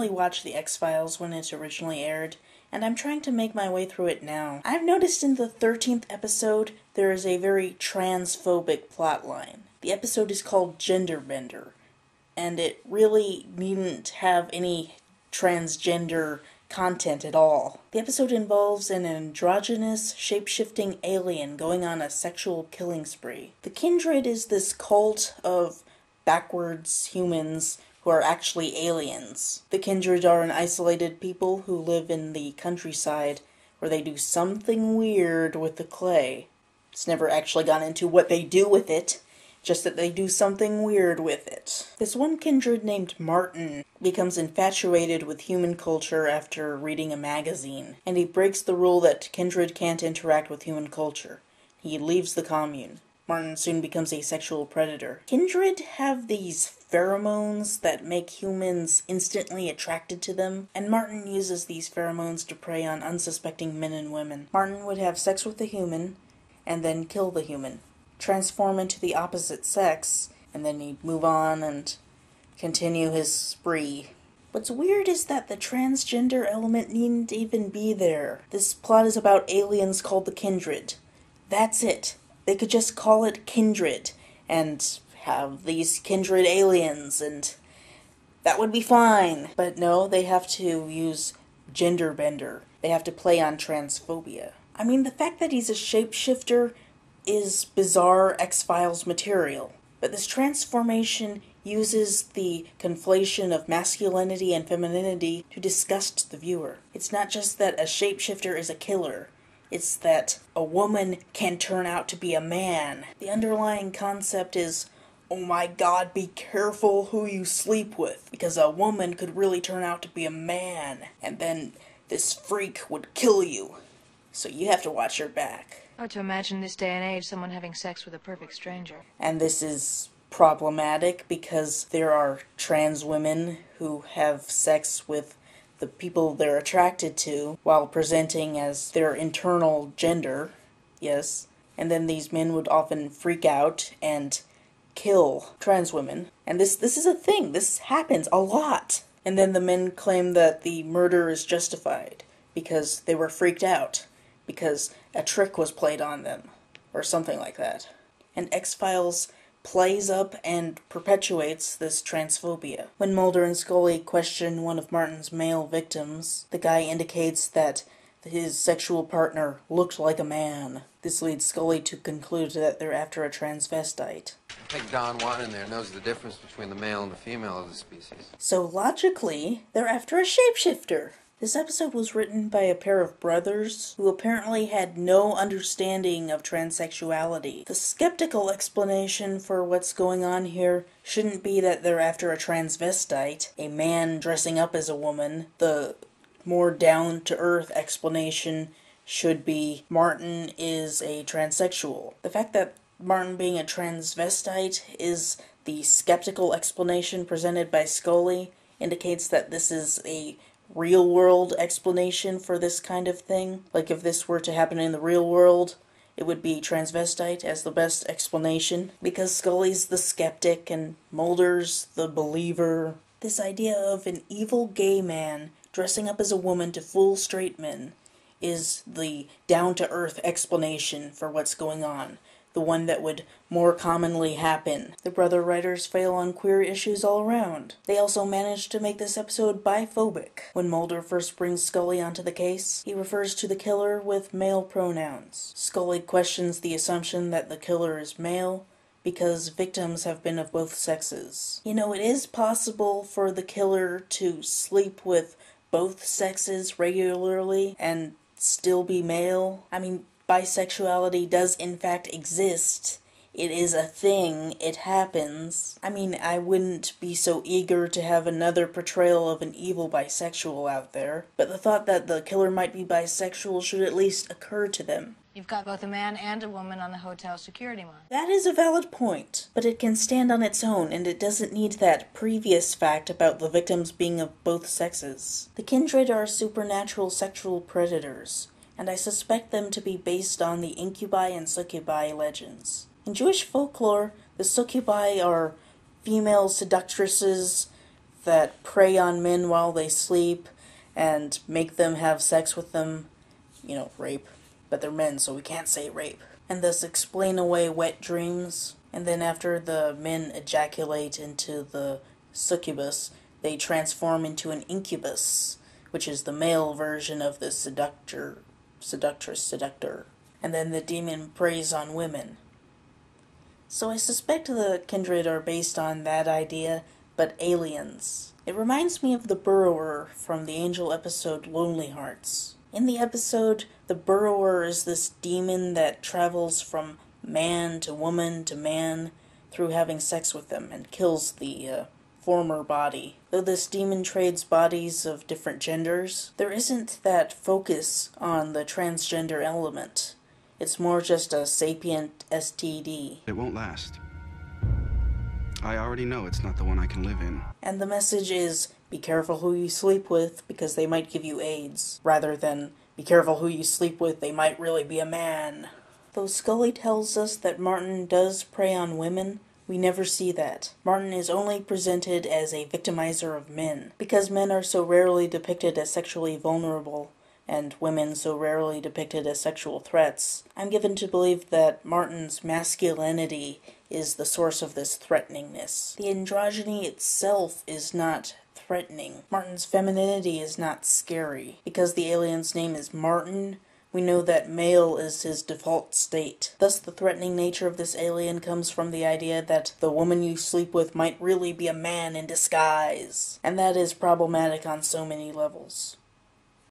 really watch The X-Files when it originally aired, and I'm trying to make my way through it now. I've noticed in the 13th episode there is a very transphobic plotline. The episode is called Gender Bender, and it really needn't have any transgender content at all. The episode involves an androgynous, shape-shifting alien going on a sexual killing spree. The Kindred is this cult of backwards humans who are actually aliens. The Kindred are an isolated people who live in the countryside where they do something weird with the clay. It's never actually gone into what they do with it, just that they do something weird with it. This one Kindred named Martin becomes infatuated with human culture after reading a magazine, and he breaks the rule that Kindred can't interact with human culture. He leaves the commune. Martin soon becomes a sexual predator. Kindred have these pheromones that make humans instantly attracted to them, and Martin uses these pheromones to prey on unsuspecting men and women. Martin would have sex with the human, and then kill the human, transform into the opposite sex, and then he'd move on and continue his spree. What's weird is that the transgender element needn't even be there. This plot is about aliens called the Kindred. That's it. They could just call it Kindred, and have these Kindred aliens, and that would be fine. But no, they have to use gender bender. They have to play on transphobia. I mean, the fact that he's a shapeshifter is bizarre X-Files material. But this transformation uses the conflation of masculinity and femininity to disgust the viewer. It's not just that a shapeshifter is a killer. It's that a woman can turn out to be a man. The underlying concept is, oh my god, be careful who you sleep with, because a woman could really turn out to be a man, and then this freak would kill you. So you have to watch your back. Oh, to imagine this day and age someone having sex with a perfect stranger. And this is problematic because there are trans women who have sex with the people they're attracted to while presenting as their internal gender, yes, and then these men would often freak out and kill trans women. And this is a thing. This happens a lot. And then the men claim that the murder is justified because they were freaked out, because a trick was played on them, or something like that. And X-Files plays up and perpetuates this transphobia. When Mulder and Scully question one of Martin's male victims, the guy indicates that his sexual partner looked like a man. This leads Scully to conclude that they're after a transvestite. I think Don Juan in there knows the difference between the male and the female of the species. So logically, they're after a shapeshifter. This episode was written by a pair of brothers who apparently had no understanding of transsexuality. The skeptical explanation for what's going on here shouldn't be that they're after a transvestite, a man dressing up as a woman. The more down-to-earth explanation should be Martin is a transsexual. The fact that Martin being a transvestite is the skeptical explanation presented by Scully indicates that this is a real-world explanation for this kind of thing. Like, if this were to happen in the real world, it would be transvestite as the best explanation, because Scully's the skeptic and Mulder's the believer. This idea of an evil gay man dressing up as a woman to fool straight men is the down-to-earth explanation for what's going on, the one that would more commonly happen. The brother writers fail on queer issues all around. They also managed to make this episode biphobic. When Mulder first brings Scully onto the case, he refers to the killer with male pronouns. Scully questions the assumption that the killer is male because victims have been of both sexes. You know, it is possible for the killer to sleep with both sexes regularly and still be male. I mean, bisexuality does in fact exist. It is a thing. It happens. I mean, I wouldn't be so eager to have another portrayal of an evil bisexual out there, but the thought that the killer might be bisexual should at least occur to them. You've got both a man and a woman on the hotel security line. That is a valid point, but it can stand on its own, and it doesn't need that previous fact about the victims being of both sexes. The Kindred are supernatural sexual predators, and I suspect them to be based on the incubi and succubi legends. In Jewish folklore, the succubi are female seductresses that prey on men while they sleep and make them have sex with them. Rape. But they're men, so we can't say rape. And thus explain away wet dreams. And then after the men ejaculate into the succubus, they transform into an incubus, which is the male version of the seductor. And then the demon preys on women. So I suspect the kindred are based on that idea, but aliens. It reminds me of the burrower from the Angel episode Lonely Hearts. In the episode, the burrower is this demon that travels from man to woman to man through having sex with them and kills the former body. Though this demon trades bodies of different genders, there isn't that focus on the transgender element. It's more just a sapient STD. It won't last. I already know it's not the one I can live in. And the message is, be careful who you sleep with because they might give you AIDS, rather than, be careful who you sleep with, they might really be a man. Though Scully tells us that Martin does prey on women, we never see that. Martin is only presented as a victimizer of men. Because men are so rarely depicted as sexually vulnerable, and women so rarely depicted as sexual threats, I'm given to believe that Martin's masculinity is the source of this threateningness. The androgyny itself is not threatening. Martin's femininity is not scary. Because the alien's name is Martin, we know that male is his default state. Thus the threatening nature of this alien comes from the idea that the woman you sleep with might really be a man in disguise. And that is problematic on so many levels.